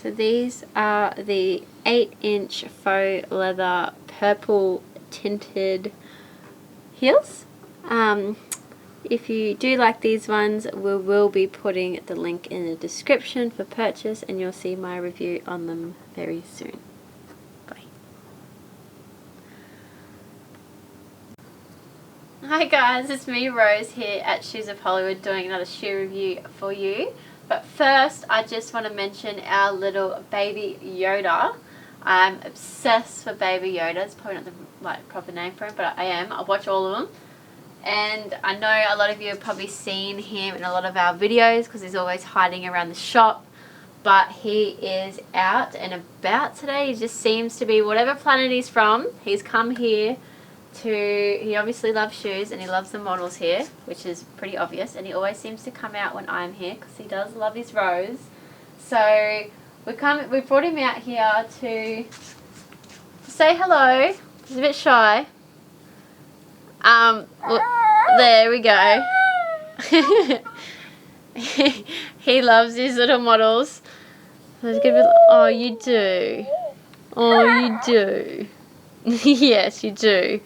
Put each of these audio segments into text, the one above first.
So these are the 8-inch faux leather purple tinted heels. If you do like these ones, we will be putting the link in the description for purchase, and you'll see my review on them very soon. Bye. Hi guys, it's me Rose here at Shoes of Hollywood doing another shoe review for you. But first, I just want to mention our little baby Yoda. I'm obsessed with baby Yoda. It's probably not the proper name for him, but I am. I watch all of them. And I know a lot of you have probably seen him in a lot of our videos because he's always hiding around the shop. But he is out and about today. He just seems to be, whatever planet he's from, he's come here to, he obviously loves shoes and he loves the models here, which is pretty obvious, and he always seems to come out when I'm here because he does love his Rose. So we brought him out here to say hello. He's a bit shy. There we go. He loves these little models. Let's give it, oh, you do. Oh, you do. Yes, you do.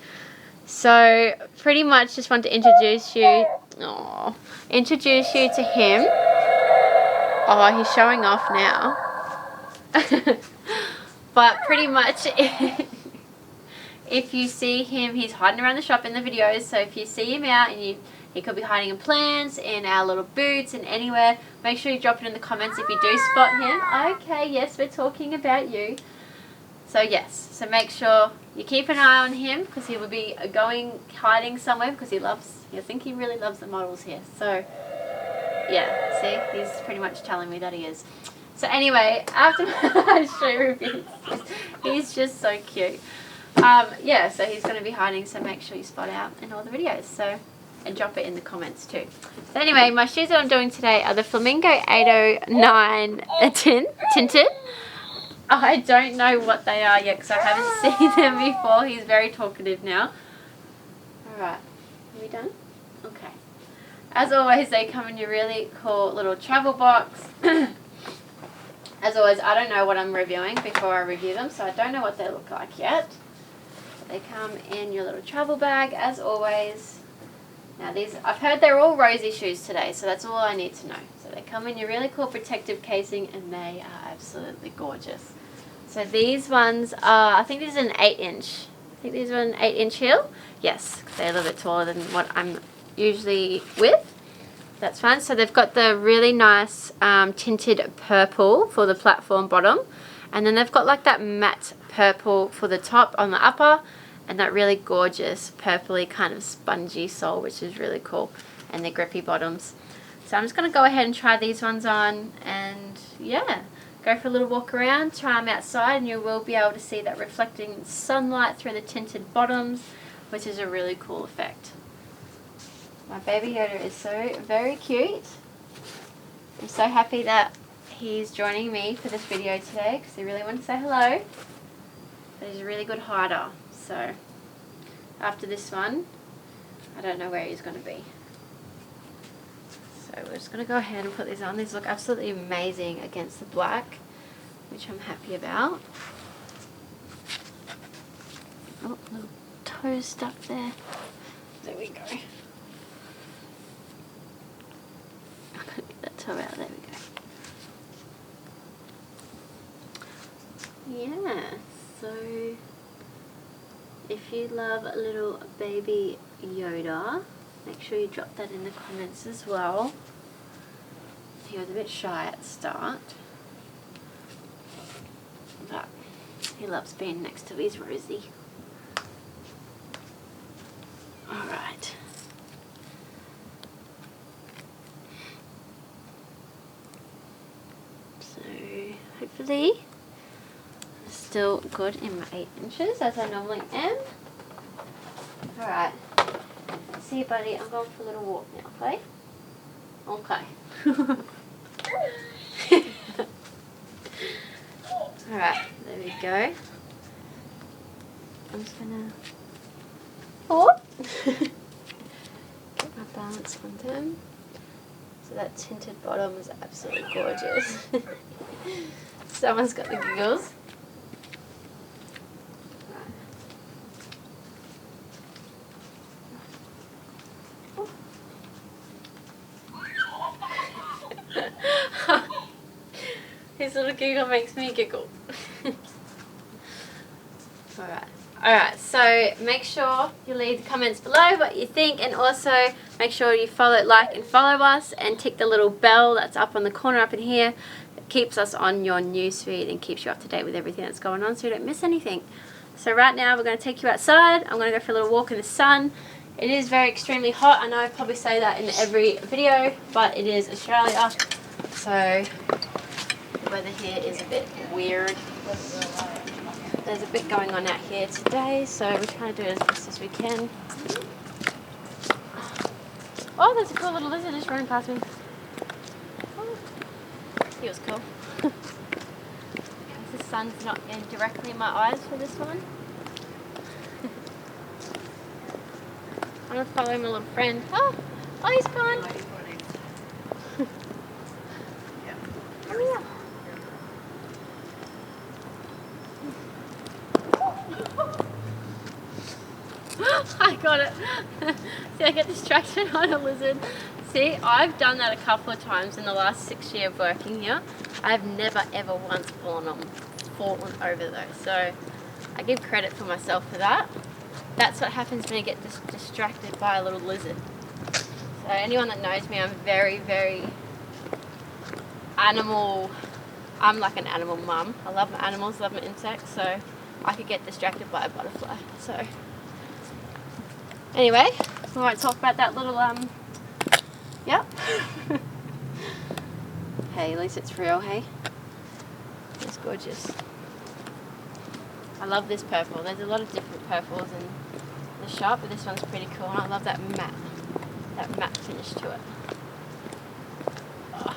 So pretty much just want to introduce you to him. Oh, he's showing off now. But pretty much if you see him, he's hiding around the shop in the videos, so if you see him out and he could be hiding in plants, in our little boots, and anywhere, make sure you drop it in the comments if you do spot him. Okay, yes, we're talking about you. So yes, so make sure you keep an eye on him because he will be hiding somewhere because I think he really loves the models here. So yeah, see, he's pretty much telling me that he is. So anyway, after my shoe reviews, he's just so cute. Yeah, so he's going to be hiding, so make sure you spot out in all the videos. So, and drop it in the comments too. So anyway, my shoes that I'm doing today are the Flamingo-809T tinted. I don't know what they are yet because I haven't seen them before. He's very talkative now. Alright, are we done? Okay. As always, they come in your really cool little travel box. As always, I don't know what I'm reviewing before I review them, so I don't know what they look like yet. They come in your little travel bag, as always. Now these, I've heard they're all Rosie shoes today, so that's all I need to know. So they come in your really cool protective casing, and they are absolutely gorgeous. So these ones are, I think this is an 8-inch. I think these are an 8-inch heel. Yes, they're a little bit taller than what I'm usually with. That's fine. So they've got the really nice tinted purple for the platform bottom. And then they've got like that matte purple for the top on the upper. And that really gorgeous purpley kind of spongy sole, which is really cool. And the grippy bottoms. So I'm just going to go ahead and try these ones on. And yeah, go for a little walk around. Try them outside and you will be able to see that reflecting sunlight through the tinted bottoms, which is a really cool effect. My baby Yoda is so very cute. I'm so happy that he's joining me for this video today because he really wanted to say hello. But he's a really good hider. So after this one, I don't know where he's going to be. So we're just going to go ahead and put these on. These look absolutely amazing against the black, which I'm happy about. Oh, little toe stuck there. There we go. Get that toe out, there we go. Yeah, so if you love a little baby Yoda, make sure you drop that in the comments as well. He was a bit shy at the start, but he loves being next to his Rosie. Alright. So hopefully I'm still good in my 8 inches as I normally am. Alright. See you, buddy. I'm going for a little walk now, okay? Okay. Alright, there we go. I'm just gonna get my balance on them. So that tinted bottom is absolutely gorgeous. Someone's got the giggles. His little giggle makes me giggle. Alright, so make sure you leave the comments below what you think, and also make sure you like and follow us, and tick the little bell that's up on the corner up in here. It keeps us on your newsfeed and keeps you up to date with everything that's going on so you don't miss anything. So right now we're going to take you outside. I'm going to go for a little walk in the sun. It is very extremely hot. I know I probably say that in every video, but it is Australia, so the weather here is a bit weird. There's a bit going on out here today, so we're trying to do it as best as we can. Oh, there's a cool little lizard just running past me. Oh, he was cool. The sun's not getting directly in my eyes for this one. I'm going to follow my little friend. Oh, he's gone. Come here. I got it. See, I get distracted on a lizard. See, I've done that a couple of times in the last 6 years of working here. I've never ever once fallen over though. So I give credit for myself for that. That's what happens when you get distracted by a little lizard. So anyone that knows me, I'm very, very animal. I'm like an animal mum. I love my animals, love my insects, so I could get distracted by a butterfly. So anyway, we won't talk about that little yep. Hey, at least it's real, hey? It's gorgeous. I love this purple. There's a lot of different purples in the shop, but this one's pretty cool, and I love that matte finish to it. Oh.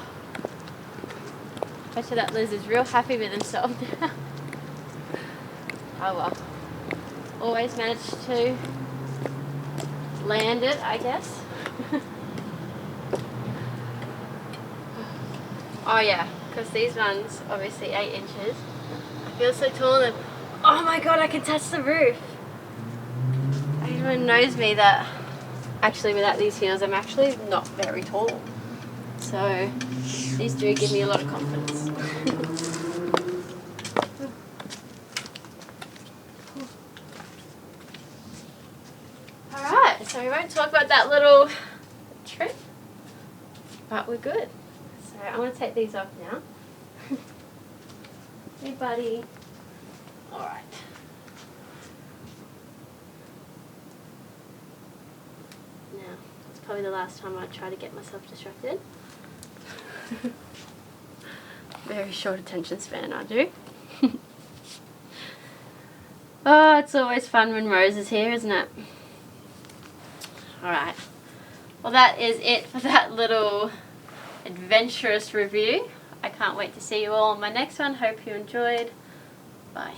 Bet you that lizard's real happy with himself now. Oh well. Always managed to land it, I guess. Oh yeah, because these ones, obviously 8 inches. I feel so tall that, oh my god, I can touch the roof. Everyone knows me that actually without these heels I'm actually not very tall. So these do give me a lot of confidence. Alright, so we won't talk about that little trip, but we're good. So I'm going to take these off now. Hey buddy. Alright. Now, it's probably the last time I try to get myself distracted. Very short attention span, I do. Oh, it's always fun when Rose is here, isn't it? Alright. Well, that is it for that little adventurous review. I can't wait to see you all in my next one. Hope you enjoyed. Bye.